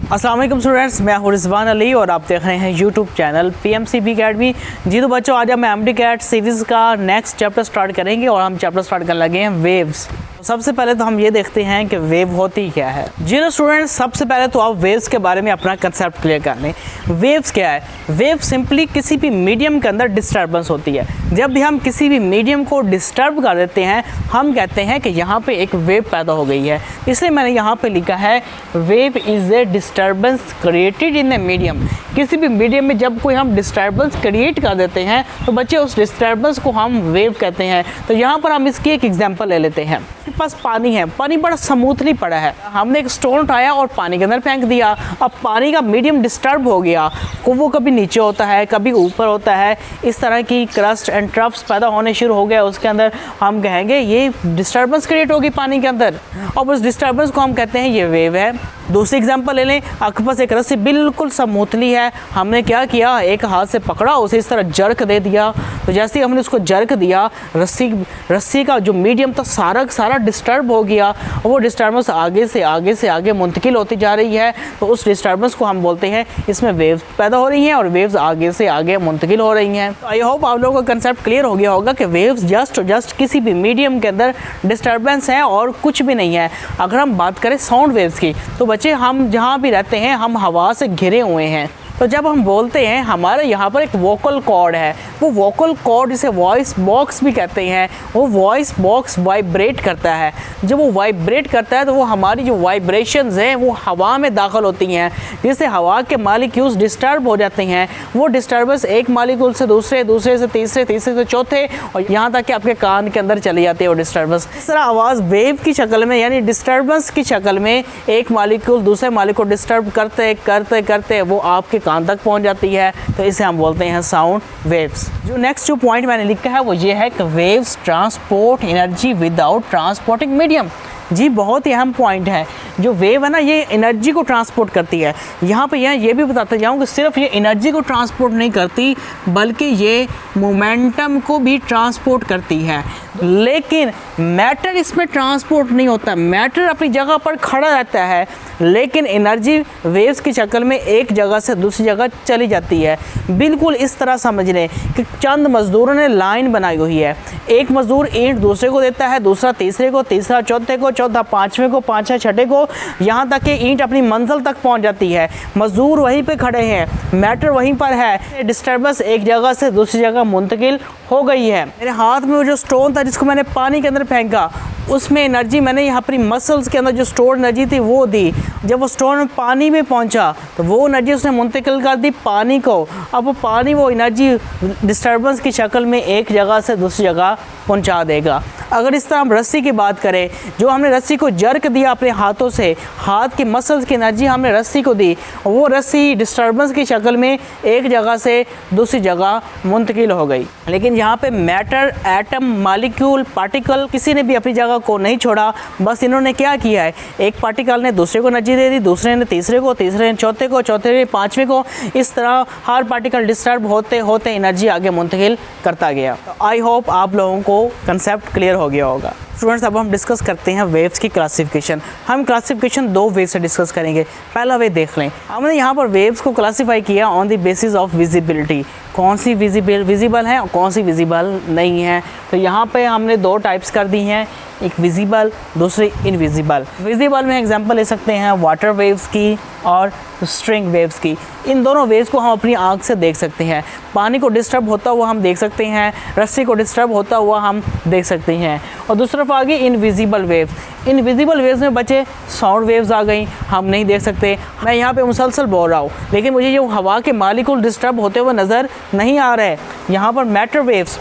अस्सलाम वालेकुम स्टूडेंट्स, मैं हूं रिजवान अली और आप देख रहे हैं यूट्यूब चैनल PMCB अकेडमी। जी तो बच्चों, आज हम MD कैट सीरीज़ का नेक्स्ट चैप्टर स्टार्ट करेंगे और हम चैप्टर स्टार्ट करने लगे हैं वेव्स। सबसे पहले तो हम ये देखते हैं कि वेव होती क्या है। जी तो स्टूडेंट्स, सबसे पहले तो आप वेव्स के बारे में अपना कंसेप्ट क्लियर कर लें। वेव्स क्या है? वेव सिंपली किसी भी मीडियम के अंदर डिस्टर्बेंस होती है। जब भी हम किसी भी मीडियम को डिस्टर्ब कर देते हैं, हम कहते हैं कि यहाँ पे एक वेव पैदा हो गई है। इसलिए मैंने यहाँ पे लिखा है wave is a disturbance created in a medium. किसी भी मीडियम में जब कोई हम डिस्टर्बेंस क्रिएट कर देते हैं तो बच्चे उस डिस्टर्बेंस को हम वेव कहते हैं। तो यहाँ पर हम इसकी एक एग्जांपल ले लेते हैं। हमारे पास पानी है, पानी बड़ा स्मूथली पड़ा है। हमने एक स्टोन उठाया और पानी के अंदर फेंक दिया। अब पानी का मीडियम डिस्टर्ब हो गया, वो कभी नीचे होता है, कभी ऊपर होता है। इस तरह की क्रस्ट एंड ट्रफ्स पैदा होने शुरू हो गए उसके अंदर। हम कहेंगे ये डिस्टर्बेंस क्रिएट होगी पानी के अंदर, और उस डिस्टर्बेंस को हम कहते हैं ये वेव है। दूसरी एग्जांपल ले लें। आपके पास एक रस्सी बिल्कुल स्मूथली है, हमने क्या किया, एक हाथ से पकड़ा, उसे इस तरह जर्क दे दिया। तो जैसे ही हमने उसको जर्क दिया, रस्सी का जो मीडियम था सारा डिस्टर्ब हो गया, और वो डिस्टर्बेंस आगे से आगे मुंतकिल होती जा रही है। तो उस डिस्टर्बेंस को हम बोलते हैं, इसमें वेव्स पैदा हो रही हैं और वेव्स आगे से आगे मुंतकिल हो रही हैं। तो आई होप आप लोगों का कंसेप्ट क्लियर हो गया होगा कि वेव्स जस्ट किसी भी मीडियम के अंदर डिस्टर्बेंस है और कुछ भी नहीं है। अगर हम बात करें साउंड वेव्स की, तो बच्चे हम जहाँ भी रहते हैं हम हवा से घिरे हुए हैं। तो जब हम बोलते हैं, हमारे यहाँ पर एक वोकल कॉर्ड है, वो वोकल कॉर्ड जिसे वॉइस बॉक्स भी कहते हैं, वो वॉइस बॉक्स वाइब्रेट करता है। जब वो वाइब्रेट करता है तो वो हमारी जो वाइब्रेशंस हैं वो हवा में दाखिल होती हैं, जिससे हवा के मालिक्यूल्स डिस्टर्ब हो जाते हैं। वो डिस्टर्बेंस एक मालिक्यूल से दूसरे से तीसरे से चौथे, और यहाँ तक कि आपके कान के अंदर चली जाती है वो डिस्टर्बेंस। इस तरह आवाज़ वेव की शक्ल में, यानी डिस्टर्बेंस की शक्ल में, एक मालिक्यूल दूसरे मालिक्यूल को डिस्टर्ब करते वो आपके कान तक पहुंच जाती है। तो इसे हम बोलते हैं साउंड वेव्स। जो नेक्स्ट पॉइंट मैंने लिखा है वो ये है कि waves transport energy without transporting medium. जी बहुत ही अहम पॉइंट है। जो वेव है ना, ये एनर्जी को ट्रांसपोर्ट करती है। यहाँ पे ये भी बताते जाऊँ कि सिर्फ ये एनर्जी को ट्रांसपोर्ट नहीं करती, बल्कि ये मोमेंटम को भी ट्रांसपोर्ट करती है। लेकिन मैटर इसमें ट्रांसपोर्ट नहीं होता, मैटर अपनी जगह पर खड़ा रहता है, लेकिन एनर्जी वेव्स की शक्ल में एक जगह से दूसरी जगह चली जाती है। बिल्कुल इस तरह समझ लें कि चंद मज़दूरों ने लाइन बनाई हुई है। एक मज़दूर ईंट दूसरे को देता है, दूसरा तीसरे को, तीसरा चौथे को, चौथा पाँचवें को, पाँचवा छठे को, यहाँ तक कि ईंट अपनी मंजिल तक पहुँच जाती है। मज़दूर वहीं पे खड़े हैं, मैटर वहीं पर है, डिस्टर्बेंस एक जगह से दूसरी जगह मुंतकिल हो गई है। मेरे हाथ में वो जो स्टोन था जिसको मैंने पानी के अंदर फेंका, उसमें एनर्जी मैंने यहाँ पर मसल्स के अंदर जो स्टोर एनर्जी थी वो दी। जब वो स्टोन पानी में पहुँचा तो वो एनर्जी उसने मुंतकिल कर दी पानी को। अब वो पानी वो एनर्जी डिस्टर्बेंस की शक्ल में एक जगह से दूसरी जगह पहुँचा देगा। अगर इस तरह हम रस्सी की बात करें, जो हमने रस्सी को जर्क दिया अपने हाथों से, हाथ के मसल्स की एनर्जी हमने रस्सी को दी, वो रस्सी डिस्टर्बेंस की शक्ल में एक जगह से दूसरी जगह मुंतकिल हो गई। लेकिन यहाँ पे मैटर, एटम, मालिक्यूल, पार्टिकल, किसी ने भी अपनी जगह को नहीं छोड़ा। बस इन्होंने क्या किया है, एक पार्टिकल ने दूसरे को एनर्जी दे दी, दूसरे ने तीसरे को, तीसरे ने चौथे को, चौथे ने पाँचवें को। इस तरह हर पार्टिकल डिस्टर्ब होते होते एनर्जी आगे मुंतकिल करता गया। तो आई होप आप लोगों को कंसेप्ट क्लियर हो गया होगा। स्टूडेंट्स, अब हम डिस्कस करते हैं वेव्स की क्लासिफिकेशन। हम क्लासिफिकेशन दो वे से डिस्कस करेंगे। पहला वे देख लें, हमने यहाँ पर वेव्स को क्लासीफाई किया on the basis of visibility. कौन सी विजिबल है और कौन सी विजिबल नहीं है। तो यहाँ पे हमने दो टाइप्स कर दी हैं, एक विजिबल, दूसरी इनविजिबल। विजिबल में एग्जांपल ले सकते हैं वाटर वेव्स की और स्ट्रिंग वेव्स की। इन दोनों वेव्स को हम अपनी आँख से देख सकते हैं। पानी को डिस्टर्ब होता हुआ हम देख सकते हैं, रस्सी को डिस्टर्ब होता हुआ हम देख सकते हैं। और दूसरी तरफ आ गई इनविजिबल वेव्स। इनविजिबल वेव्स में बचे साउंड वेव्स आ गई, हम नहीं देख सकते। मैं यहाँ पे मुसलसल बोल रहा हूँ, लेकिन मुझे जो हवा के मालिक्यूल डिस्टर्ब होते हुए नज़र नहीं आ रहे। यहाँ पर मैटर वेव्स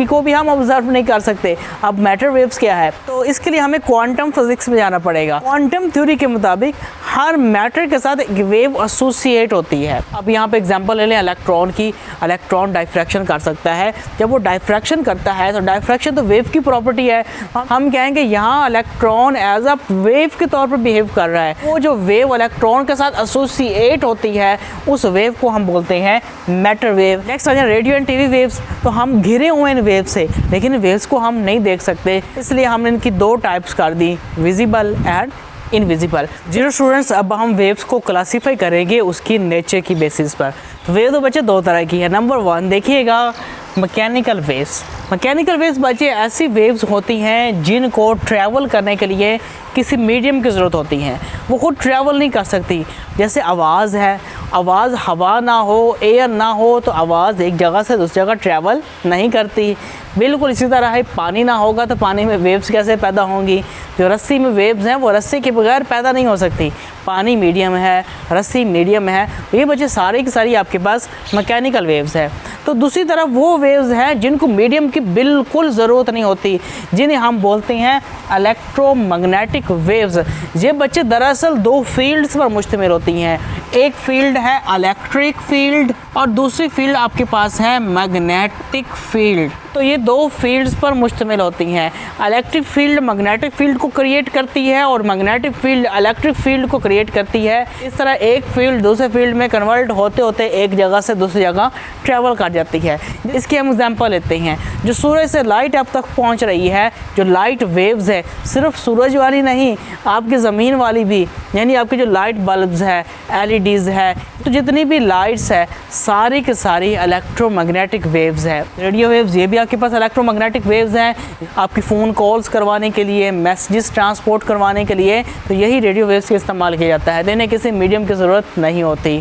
को भी हम ऑब्जर्व नहीं कर सकते। अब मैटर वेव्स क्या है, तो इसके लिए हमें क्वांटम फिजिक्स में जाना पड़ेगा। क्वांटम थ्योरी के मुताबिक हर मैटर के साथ एक वेव एसोसिएट होती है। अब यहाँ पे एग्जांपल ले लें इलेक्ट्रॉन की। इलेक्ट्रॉन डायफ्रैक्शन कर सकता है। जब वो डायफ्रैक्शन करता है तो डायफ्रैक्शन तो वेव की प्रॉपर्टी है। हम कहेंगे यहाँ इलेक्ट्रॉन एज अ वेव के तौर पर बिहेव कर रहा है। वो जो वेव इलेक्ट्रॉन के साथ एसोसिएट होती है, उस वेव को हम बोलते हैं मैटर वेव। नेक्स्ट आ जाए रेडियो एंड टीवी वेव्स। तो हम घिरे हुए इन वेव से, लेकिन वेव्स को हम नहीं देख सकते, इसलिए हमने इनकी दो टाइप्स कर दी, visible and invisible. Zero students, अब हम वेव्स को क्लासीफाई करेंगे उसकी नेचर की बेसिस पर। तो वेव तो बच्चे दो तरह की है। नंबर 1 देखिएगा, मैकेनिकल वेव्स। मैकेनिकल वेव्स बच्चे ऐसी वेव्स होती हैं जिनको ट्रैवल करने के लिए किसी मीडियम की ज़रूरत होती है, वो खुद ट्रैवल नहीं कर सकती। जैसे आवाज़ है, आवाज़ हवा ना हो, एयर ना हो तो आवाज़ एक जगह से दूसरी जगह ट्रैवल नहीं करती। बिल्कुल इसी तरह है, पानी ना होगा तो पानी में वेव्स कैसे पैदा होंगी। जो रस्सी में वेव्स हैं वो रस्सी के बगैर पैदा नहीं हो सकती। पानी मीडियम है, रस्सी मीडियम है, ये बच्चे सारी की सारी आपके पास मैकेनिकल वेव्स है। तो दूसरी तरफ वो वेव्स हैं जिनको मीडियम की बिल्कुल ज़रूरत नहीं होती, जिन्हें हम बोलते हैं इलेक्ट्रोमैग्नेटिक वेव्स। ये बच्चे दरअसल दो फील्ड्स पर मुश्तमिल होती हैं। एक फील्ड है इलेक्ट्रिक फील्ड और दूसरी फील्ड आपके पास है मैग्नेटिक फील्ड। तो ये दो फील्ड्स पर मुश्तमिल होती हैं। इलेक्ट्रिक फील्ड मैग्नेटिक फील्ड को क्रिएट करती है और मैग्नेटिक फील्ड इलेक्ट्रिक फील्ड को क्रिएट करती है। इस तरह एक फील्ड दूसरे फील्ड में कन्वर्ट होते होते एक जगह से दूसरी जगह ट्रैवल कर जाती है। इसकी हम एग्जांपल लेते हैं। जो सूरज से लाइट अब तक पहुंच रही है, जो लाइट वेव्स है, सिर्फ सूरज वाली नहीं, आपकी ज़मीन वाली भी, यानी आपके जो लाइट बल्ब्स है, एलईडीज़ है, तो जितनी भी लाइट्स है सारी की सारी इलेक्ट्रोमैग्नेटिक वेव्स है। रेडियो वेव्स ये भी आपके पास इलेक्ट्रोमैग्नेटिक वेव्स हैं। आपकी फ़ोन कॉल्स करवाने के लिए, मैसेजेस ट्रांसपोर्ट करवाने के लिए तो यही रेडियो वेव्स का इस्तेमाल किया जाता है। देने किसी मीडियम की ज़रूरत नहीं होती।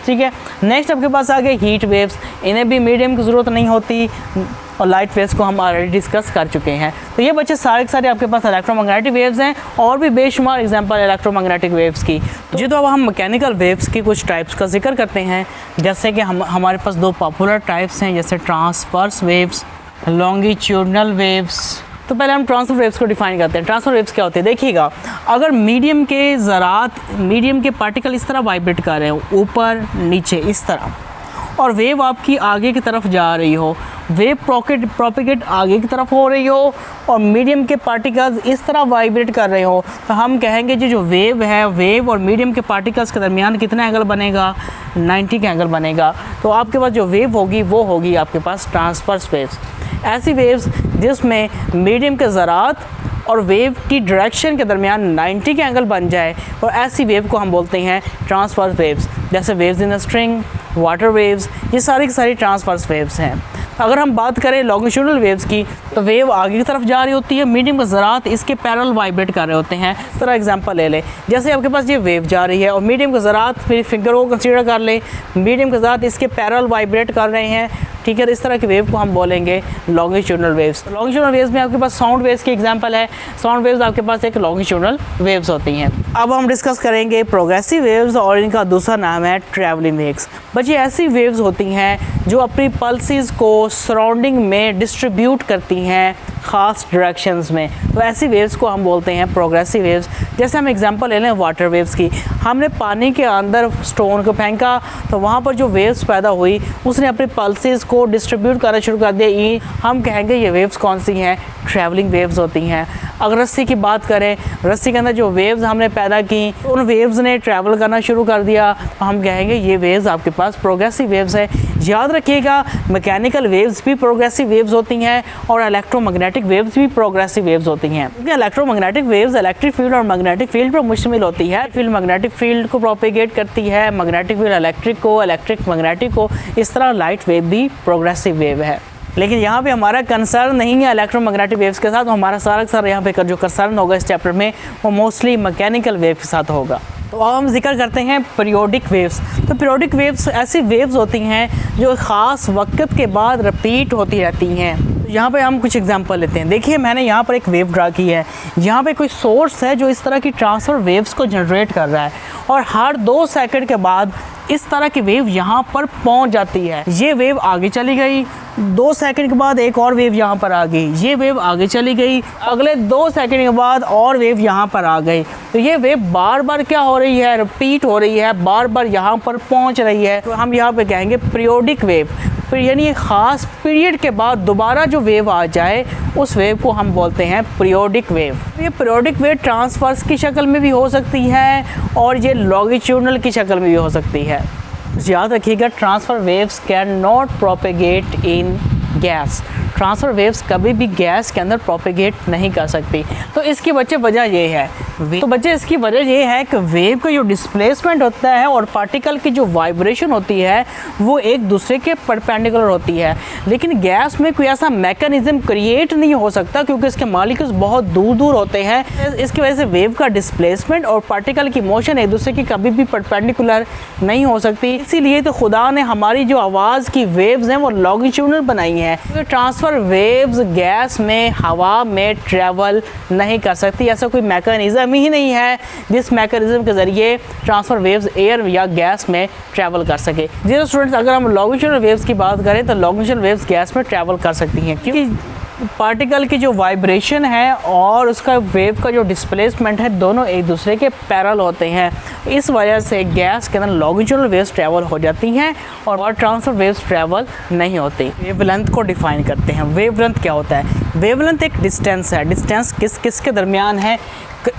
ठीक है, नेक्स्ट आपके पास आ गए हीट वेव्स। इन्हें भी मीडियम की ज़रूरत नहीं होती और लाइट वेव्स को हम ऑलरेडी डिस्कस कर चुके हैं। तो ये बच्चे सारे के सारे आपके पास इलेक्ट्रोमैग्नेटिक वेव्स हैं और भी बेशुमार एग्जांपल इलेक्ट्रोमैग्नेटिक वेव्स की। जी, तो अब हम मैकेनिकल वेव्स की कुछ टाइप्स का जिक्र करते हैं। जैसे कि हमारे पास दो पॉपुलर टाइप्स हैं, जैसे ट्रांसवर्स वेव्स, लॉन्गिट्यूडनल वेव्स। तो पहले हम ट्रांसफर वेव्स को डिफाइन करते हैं। ट्रांसफर वेव्स क्या होते हैं? देखिएगा, अगर मीडियम के ज़रात, मीडियम के पार्टिकल इस तरह वाइब्रेट कर रहे हो, ऊपर नीचे इस तरह, और वेव आपकी आगे की तरफ जा रही हो, वेव प्रोपेगेट आगे की तरफ हो रही हो और मीडियम के पार्टिकल्स इस तरह वाइब्रेट कर रहे हो, तो हम कहेंगे जी जो वेव है, वेव और मीडियम के पार्टिकल्स के दरमियान कितना एंगल बनेगा? 90 का एंगल बनेगा। तो आपके पास जो वेव होगी वो होगी आपके पास ट्रांसवर्स वेव्स। ऐसी वेव्स जिसमें मीडियम के ज़रात और वेव की डायरेक्शन के दरमियान 90 के एंगल बन जाए, और ऐसी वेव को हम बोलते हैं ट्रांसवर्स वेव्स। जैसे waves in a string, water waves, ये सारी की सारी ट्रांसवर्स वेव्स हैं। अगर हम बात करें लॉन्गिट्यूडनल वेव्स की, तो वेव आगे की तरफ जा रही होती है, मीडियम के ज़रात इसके पैरेलल वाइब्रेट कर रहे होते हैं। इस तरह एग्जांपल ले लें, जैसे आपके पास ये वेव जा रही है और मीडियम के ज़रात, मेरी फिंगर को कंसीडर कर लें, मीडियम के ज़रात इसके पैरेलल वाइब्रेट कर रहे हैं। ठीक है, इस तरह की वेव को हम बोलेंगे लॉन्गिट्यूडनल वेव्स। लॉन्गिट्यूडनल वेव्स में आपके पास साउंड वेव्स की एग्जांपल है। साउंड वेव्स आपके पास एक लॉन्गिट्यूडनल वेव्स होती हैं। अब हम डिस्कस करेंगे प्रोग्रेसिव वेव्स और इनका दूसरा नाम है ट्रैवलिंग वेव्स। बच्चे ऐसी वेव्स होती हैं जो अपनी पल्सेस को सराउंडिंग में डिस्ट्रीब्यूट करती हैं ख़ास डायरेक्शंस में, तो ऐसी वेव्स को हम बोलते हैं प्रोग्रेसिव वेव्स। जैसे हम एग्जांपल ले लें वाटर वेव्स की, हमने पानी के अंदर स्टोन को फेंका तो वहाँ पर जो वेव्स पैदा हुई उसने अपने पल्सेस को डिस्ट्रीब्यूट करना शुरू कर दिया। हम कहेंगे ये वेव्स कौन सी हैं? ट्रैवलिंग वेव्स होती हैं। अगर रस्सी की बात करें, रस्सी के अंदर जो वेव्स हमने पैदा की उन वेव्स ने ट्रैवल करना शुरू कर दिया, तो हम कहेंगे ये वेव्स आपके पास प्रोग्रेसिव वेव्स है। याद रखिएगा, मैकेनिकल वेव्स भी प्रोग्रेसिव वेव्स होती हैं और इलेक्ट्रोमैग्नेटिक वेव्स भी प्रोग्रेसिव वेव्स होती हैं। इलेक्ट्रोमैग्नेटिक वेव्स इलेक्ट्रिक फील्ड और मैग्नेटिक फील्ड पर मुश्तमिल होती है। फील्ड मैग्नेटिक फील्ड को प्रोपेगेट करती है, मैग्नेटिक फील्ड इलेक्ट्रिक को, इलेक्ट्रिक मैग्नेटिक को। इस तरह लाइट वेव भी प्रोग्रेसिव वेव है। लेकिन यहाँ पे हमारा कंसर्न नहीं है इलेक्ट्रोमैग्नेटिक वेव्स के साथ, हमारा सारा यहाँ पे जो कंसर्न होगा इस चैप्टर में वो मोस्टली मैकेनिकल वेव के साथ होगा। तो अब हम जिक्र करते हैं पीरियोडिक वेव्स। तो पीरियोडिक वेव्स ऐसी वेव्स होती हैं जो ख़ास वक्त के बाद रिपीट होती रहती हैं। यहाँ पे हम कुछ एग्जांपल लेते हैं। देखिए, मैंने यहाँ पर एक वेव ड्रा की है। यहाँ पे कोई सोर्स है जो इस तरह की ट्रांसफर वेव्स को जनरेट कर रहा है और हर 2 सेकंड के बाद इस तरह की वेव यहाँ पर पहुँच जाती है। ये वेव आगे चली गई, 2 सेकंड के बाद एक और वेव यहाँ पर आ गई, ये वेव आगे चली गई, अगले 2 सेकंड के बाद और वेव यहाँ पर आ गई। तो ये वेव बार बार क्या हो रही है? रिपीट हो रही है, बार बार यहाँ पर पहुँच रही है। तो हम यहाँ पे कहेंगे पीरियोडिक वेव। यानी एक ख़ास पीरियड के बाद दोबारा जो वेव आ जाए उस वेव को हम बोलते हैं पीरियोडिक वेव। ये पीरियोडिक वेव ट्रांसवर्स की शक्ल में भी हो सकती है और ये लॉन्गिट्यूडनल की शक्ल में भी हो सकती है। याद रखिएगा, transfer waves can not propagate in gas. Transfer waves कभी भी गैस के अंदर प्रोपेगेट नहीं कर सकती। तो इसकी वजह ये है, तो बच्चे इसकी वजह ये है कि वेव का जो डिस्प्लेसमेंट होता है और पार्टिकल की जो वाइब्रेशन होती है वो एक दूसरे के परपेंडिकुलर होती है, लेकिन गैस में कोई ऐसा मैकेनिज्म क्रिएट नहीं हो सकता क्योंकि इसके मॉलिक्यूल्स बहुत दूर दूर होते हैं। इसकी वजह से वेव का डिस्प्लेसमेंट और पार्टिकल की मोशन एक दूसरे की कभी भी परपेंडिकुलर नहीं हो सकती। इसीलिए तो खुदा ने हमारी जो आवाज़ की वेव्स हैं वो लॉन्गिट्यूडनल बनाई हैं। तो ट्रांसफ़र वेव्स गैस में, हवा में ट्रैवल नहीं कर सकती। ऐसा कोई मैकेनिज्म ही नहीं है जिस मैकेनिज्म के ज़रिए ट्रांसफ़र वेव्स एयर या गैस में ट्रैवल कर सके। जी स्टूडेंट्स, अगर हम लॉन्गिट्यूडनल वेव्स की बात करें तो लॉन्गिट्यूडनल वेव्स गैस में ट्रैवल कर सकती हैं क्योंकि पार्टिकल की जो वाइब्रेशन है और उसका वेव का जो डिस्प्लेसमेंट है दोनों एक दूसरे के पैरेलल होते हैं। इस वजह से गैस के अंदर लॉन्गिट्यूडनल वेव्स ट्रैवल हो जाती हैं और ट्रांसफर वेव्स ट्रैवल नहीं होती। वेवलेंथ को डिफाइन करते हैं। वेवलेंथ क्या होता है? वेवलेंथ एक डिस्टेंस है। डिस्टेंस किस किस के दरमियान है?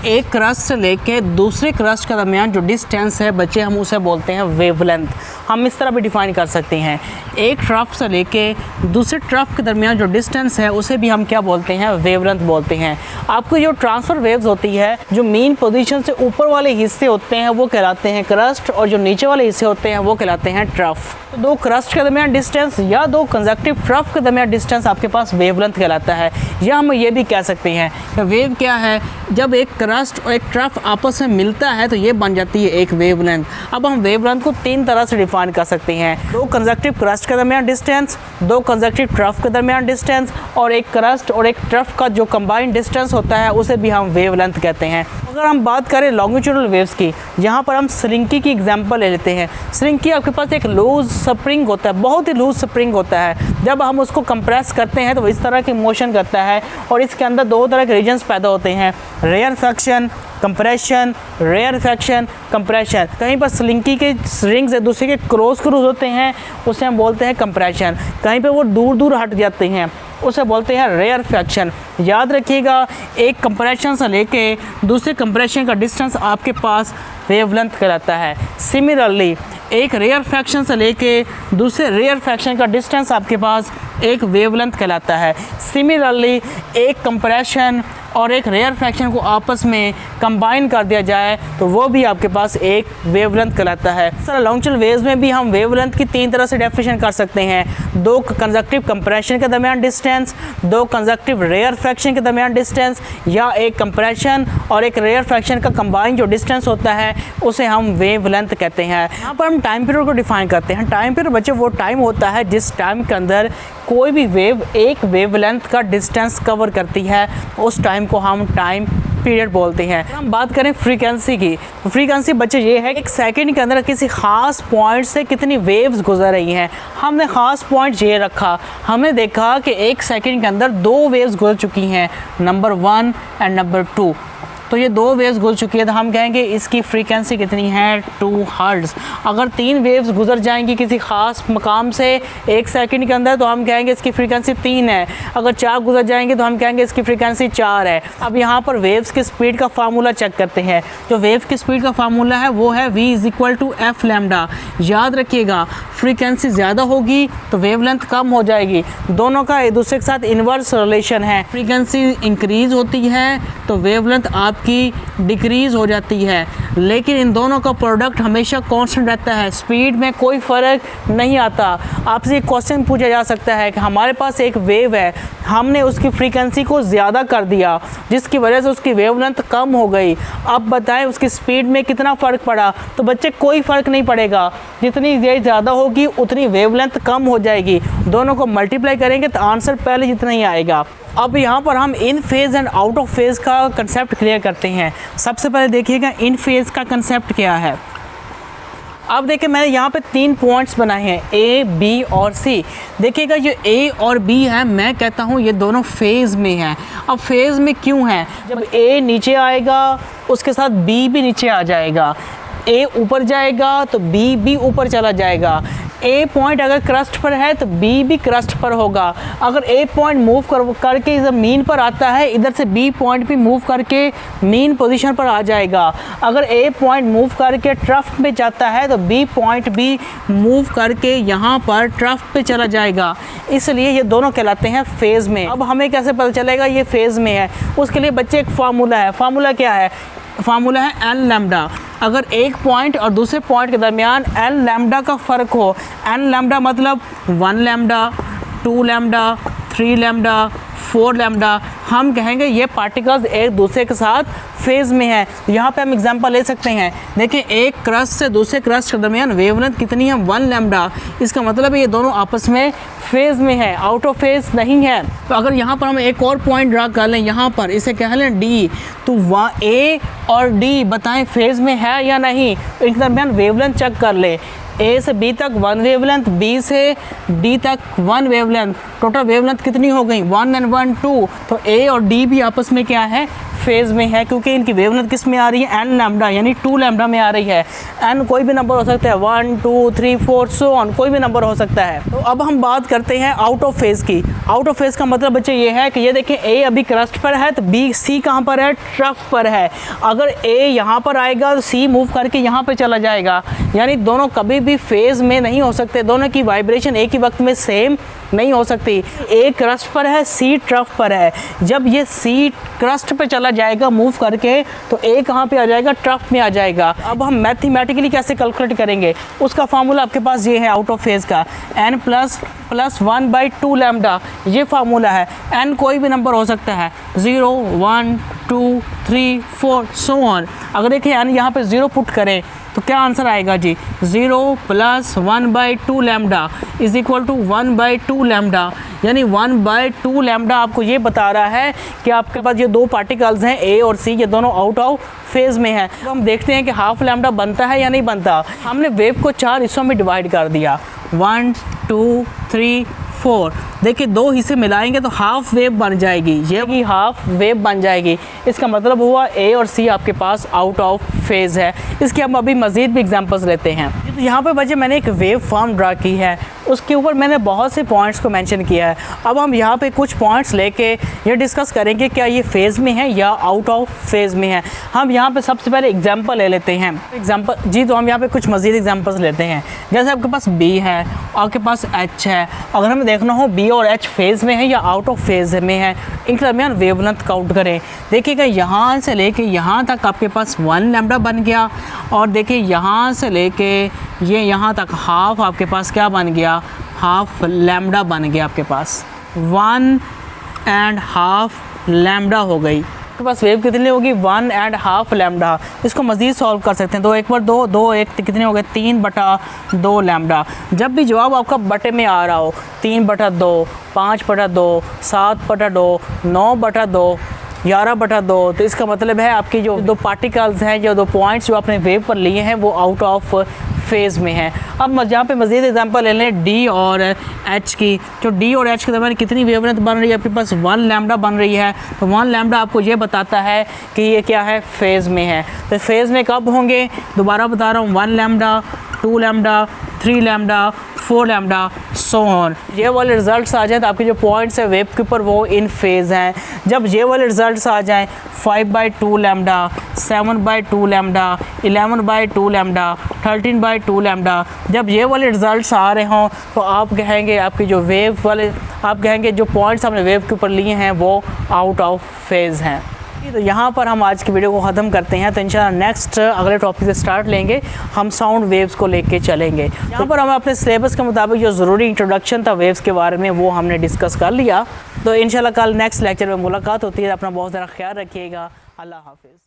एक क्रस्ट से लेके दूसरे क्रस्ट के दरमियान जो डिस्टेंस है बच्चे, हम उसे बोलते हैं वेवलेंथ। हम इस तरह भी डिफाइन कर सकते हैं, एक ट्रफ से लेके दूसरे ट्रफ के दरमियान जो डिस्टेंस है उसे भी हम क्या बोलते हैं? वेवलेंथ बोलते हैं। आपको जो ट्रांसफ़र वेव्स होती है, जो मेन पोजीशन से ऊपर वाले हिस्से होते हैं वो कहलाते हैं क्रस्ट और जो नीचे वाले हिस्से होते हैं वो कहलाते हैं ट्रफ। तो दो क्रस्ट के दरमियान डिस्टेंस या दो कंजक्टिव ट्रफ के दरमियान डिस्टेंस आपके पास वेवलेंथ कहलाता है। या हम ये भी कह सकते हैं कि वेव क्या है? जब एक क्रस्ट और एक ट्रफ आपस में मिलता है तो ये बन जाती है एक वेवलेंथ। अब हम वेवलेंथ को तीन तरह से डिफाइन कर सकते हैं, दो कंजक्टिव क्रस्ट के दरमियान डिस्टेंस, दो कंजक्टिव ट्रफ के दरमियान डिस्टेंस और एक क्रस्ट और एक ट्रफ का जो कंबाइंड डिस्टेंस होता है उसे भी हम वेवलेंथ कहते हैं। अगर हम बात करें लॉन्गिट्यूडनल वेव्स की, यहाँ पर हम स्लिंकी की एग्जांपल ले लेते हैं। स्लिंकी आपके पास एक लूज स्प्रिंग होता है, बहुत ही लूज स्प्रिंग होता है। जब हम उसको कंप्रेस करते हैं तो इस तरह की मोशन करता है और इसके अंदर दो तरह के रीजन्स पैदा होते हैं, रेयरफैक्शन, कंप्रेशन, रेयरफैक्शन, कंप्रेशन। कहीं पर स्लिंकी के रिंग्स एक दूसरे के क्रॉस होते हैं, उसे हम बोलते हैं कंप्रेशन। कहीं पे वो दूर दूर हट जाते हैं, उसे बोलते हैं रेयरफैक्शन। याद रखिएगा, एक कंप्रेशन से लेके दूसरे कंप्रेशन का डिस्टेंस आपके पास वेवलेंथ कहलाता है। सिमिलरली एक रेयरफैक्शन से लेके दूसरे रेयरफैक्शन का डिस्टेंस आपके पास एक वेवलेंथ कहलाता है। सिमिलरली एक कंप्रेशन और एक रेयरफैक्शन को आपस में कंबाइन कर दिया जाए तो वो भी आपके पास एक वेवलेंथ कहलाता है। सर लॉन्गिट्यूडनल वेव्स में भी हम वेवलेंथ की तीन तरह से डेफिनेशन कर सकते हैं, दो कंजक्टिव कंप्रेशन के दरमियान डिस्टेंस, दो कंजक्टिव रेयरफैक्शन के दरमियान डिस्टेंस, या एक कंप्रेशन और एक रेयरफैक्शन का कंबाइन जो डिस्टेंस होता है उसे हम वेवलेंथ कहते हैं। यहाँ पर हम टाइम पीरियड को डिफाइन करते हैं। टाइम पीरियड बच्चे वो टाइम होता है जिस टाइम के अंदर कोई भी वेव एक वेवलेंथ का डिस्टेंस कवर करती है, उस टाइम को हम टाइम पीरियड बोलते हैं। हम बात करें फ्रीक्वेंसी की, फ्रीक्वेंसी बच्चे ये है कि एक सेकंड के अंदर किसी खास पॉइंट से कितनी वेव्स गुजर रही हैं। हमने ख़ास पॉइंट ये रखा, हमने देखा कि एक सेकंड के अंदर दो वेव्स गुजर चुकी हैं, नंबर 1 एंड नंबर 2। तो ये दो वेव्स गुजर चुकी है तो हम कहेंगे इसकी फ्रीक्वेंसी कितनी है? 2 हर्ट्ज़। अगर 3 वेव्स गुजर जाएंगी किसी ख़ास मकाम से एक सेकंड के अंदर तो हम कहेंगे इसकी फ्रीक्वेंसी 3 है। अगर 4 गुजर जाएंगे तो हम कहेंगे इसकी फ्रीक्वेंसी 4 है। अब यहाँ पर वेव्स की स्पीड का फार्मूला चेक करते हैं। जो वेव की स्पीड का फार्मूला है वो है v = f लैम्डा। याद रखिएगा, फ्रीक्वेंसी ज़्यादा होगी तो वेवलेंथ कम हो जाएगी। दोनों का एक दूसरे के साथ इन्वर्स रिलेशन है। फ्रीक्वेंसी इंक्रीज़ होती है तो वेवलेंथ आपकी डिक्रीज़ हो जाती है, लेकिन इन दोनों का प्रोडक्ट हमेशा कांस्टेंट रहता है। स्पीड में कोई फ़र्क नहीं आता। आपसे एक क्वेश्चन पूछा जा सकता है कि हमारे पास एक वेव है, हमने उसकी फ्रीक्वेंसी को ज़्यादा कर दिया जिसकी वजह से उसकी वेवलेंथ कम हो गई, अब बताएं उसकी स्पीड में कितना फ़र्क पड़ा? तो बच्चे कोई फ़र्क नहीं पड़ेगा, जितनी ये ज़्यादा होगी उतनी वेवलेंथ कम हो जाएगी। दोनों को मल्टीप्लाई करेंगे तो आंसर पहले जितना ही आएगा। अब यहाँ पर हम इन phase and out of phase का कंसेप्ट क्लियर करते हैं। सबसे पहले देखिएगा इन फेज़ का कंसेप्ट क्या है। अब देखिए मैंने यहाँ पे 3 पॉइंट्स बनाए हैं, ए, बी और सी। देखिएगा जो ए और बी है मैं कहता हूँ ये दोनों फेज़ में हैं। अब फेज़ में क्यों हैं? जब ए नीचे आएगा उसके साथ बी भी नीचे आ जाएगा, ए ऊपर जाएगा तो बी भी ऊपर चला जाएगा। ए पॉइंट अगर क्रस्ट पर है तो बी भी क्रस्ट पर होगा। अगर ए पॉइंट मूव करके ज़मीन पर आता है, इधर से बी पॉइंट भी मूव करके मीन पोजीशन पर आ जाएगा। अगर ए पॉइंट मूव करके ट्रफ में जाता है तो बी पॉइंट भी मूव करके यहाँ पर ट्रफ पे चला जाएगा। इसलिए ये दोनों कहलाते हैं फेज़ में। अब हमें कैसे पता चलेगा ये फेज़ में है? उसके लिए बच्चे एक फार्मूला है। फार्मूला क्या है? फार्मूला है एन लैम्डा। अगर एक पॉइंट और दूसरे पॉइंट के दरमियान एन लैम्डा का फ़र्क हो, एन लैम्डा मतलब 1 लैम्डा, 2 लैम्डा, 3 लैम्डा, 4 लैम्डा, हम कहेंगे ये पार्टिकल्स एक दूसरे के साथ फेज़ में है। यहाँ पे हम एग्जांपल ले सकते हैं। देखिए एक क्रस्ट से दूसरे क्रस्ट के दरमियान वेवलेंथ कितनी है, 1 लैम्डा। इसका मतलब है ये दोनों आपस में फेज़ में है, आउट ऑफ फेज़ नहीं है। तो अगर यहाँ पर हम एक और पॉइंट ड्रा कर लें, यहाँ पर इसे कह लें डी, तो वहाँ ए और डी बताएं फेज़ में है या नहीं। इनके दरमियान वेवलेंथ चेक कर ले। ए से बी तक 1 वेवलेंथ, बी से डी तक 1 वेवलेंथ, टोटल वेवलेंथ कितनी हो गई 1 and 1 2। तो ए और डी भी आपस में क्या है, फेज़ में है, क्योंकि इनकी वेवलेंथ किस में आ रही है, एन लैम्डा यानी 2 लैम्डा में आ रही है। एन कोई भी नंबर हो सकता है, 1 2 3 4 सो ऑन, कोई भी नंबर हो सकता है। तो अब हम बात करते हैं आउट ऑफ फेज़ की। आउट ऑफ फेज़ का मतलब बच्चे ये है कि ये देखें ए अभी क्रस्ट पर है, तो बी सी कहाँ पर है, ट्रफ पर है। अगर ए यहाँ पर आएगा तो सी मूव करके यहाँ पर चला जाएगा, यानी दोनों कभी भी फेज़ में नहीं हो सकते, दोनों की वाइब्रेशन एक ही वक्त में सेम नहीं हो सकती। ए क्रस्ट पर है, सी ट्रफ पर है। जब ये सी क्रस्ट पे चला जाएगा मूव करके, तो ए कहाँ पे आ जाएगा, ट्रफ में आ जाएगा। अब हम मैथमेटिकली कैसे कैलकुलेट करेंगे, उसका फार्मूला आपके पास ये है आउट ऑफ फेज़ का, n प्लस 1/2 लैम्डा, ये फार्मूला है। n कोई भी नंबर हो सकता है, 0 1 2 3 4 सो ऑन। अगर देखिए n यहाँ पे 0 पुट करें तो क्या आंसर आएगा जी, 0 plus 1/2 lambda is equal to 1/2 lambda, यानी 1/2 लैम्डा आपको ये बता रहा है कि आपके पास ये दो पार्टिकल्स हैं ए और सी, ये दोनों आउट ऑफ फेज़ में है। तो हम देखते हैं कि हाफ लैम्डा बनता है या नहीं बनता। हमने वेव को 4 हिस्सों में डिवाइड कर दिया, 1 2 3 4। देखिए दो हिस्से मिलाएंगे तो हाफ वेव बन जाएगी, ये भी हाफ वेव बन जाएगी। इसका मतलब हुआ ए और सी आपके पास आउट ऑफ फेज़ है। इसके हम अभी मज़ीद भी एग्जांपल्स लेते हैं। तो यहाँ पे बच्चे मैंने एक वेव फॉर्म ड्रा की है, उसके ऊपर मैंने बहुत से पॉइंट्स को मेंशन किया है। अब हम यहाँ पे कुछ पॉइंट्स लेके ये डिस्कस करेंगे क्या ये फेज़ में है या आउट ऑफ फेज़ में है। हम यहाँ पे सबसे पहले एग्जांपल ले लेते हैं। एग्जांपल जी, तो हम यहाँ पे कुछ मज़ीद एग्जांपल्स लेते हैं। जैसे आपके पास बी है, आपके पास एच है। अगर हमें देखना हो बी और एच फेज़ में है या आउट ऑफ फेज़ में है, इनके दरमियान वेवलेंथ काउंट करें। देखिएगा यहाँ से लेके यहाँ तक आपके पास 1 लैम्डा बन गया, और देखिए यहाँ से लेके ये यहाँ तक हाफ आपके पास क्या बन गया, हाफ लैम्डा बन गया। आपके पास 1.5 लैम्डा हो गई। आपके पास वेव कितनी होगी, 1.5 लैम्डा। इसको मज़ीद सॉल्व कर सकते हैं, 2 1 पर 2 2 1 कितने हो गए, 3/2 लैम्डा। जब भी जवाब आपका बटे में आ रहा हो, 3/2 5/2 7/2 9/2 11/2, तो इसका मतलब है आपकी जो दो पार्टिकल्स हैं, जो दो पॉइंट्स जो आपने वेव पर लिए हैं, वो आउट ऑफ फेज़ में है। अब यहाँ पे मज़ीद एग्जांपल ले लें डी और एच की। तो डी और एच के दरमियान कितनी वेवलेंथ बन रही है, आपके पास 1 लैम्डा बन रही है। तो 1 लैम्डा आपको ये बताता है कि ये क्या है, फेज़ में है। तो फेज़ में कब होंगे, दोबारा बता रहा हूँ, 1 lambda 2 lambda 3 lambda 4 lambda so on. ये वाले रिजल्ट्स आ जाए तो आपके जो पॉइंट्स है वेव के ऊपर वो इन फेज़ हैं। जब ये वाले रिजल्ट्स आ जाएँ 5/2 लैम्डा 7/2 लैम्डा 11/2 लैम्डा 13/2 लैम्डा, जब ये वाले रिजल्ट्स आ रहे हों तो आप कहेंगे आपकी जो वेव वाले, आप कहेंगे जो पॉइंट्स हमने वेव के ऊपर लिए हैं वो आउट ऑफ फेज़ हैं। तो यहाँ पर हम आज की वीडियो को ख़त्म करते हैं। तो इंशाल्लाह नेक्स्ट अगले टॉपिक से स्टार्ट लेंगे, हम साउंड वेव्स को लेके चलेंगे। यहाँ पर हम अपने सिलेबस के मुताबिक जो ज़रूरी इंट्रोडक्शन था वेव्स के बारे में वो हमने डिस्कस कर लिया। तो इंशाल्लाह कल नेक्स्ट लेक्चर में मुलाकात होती है। अपना बहुत ज़्यादा ख्याल रखिएगा। अल्लाह हाफिज़।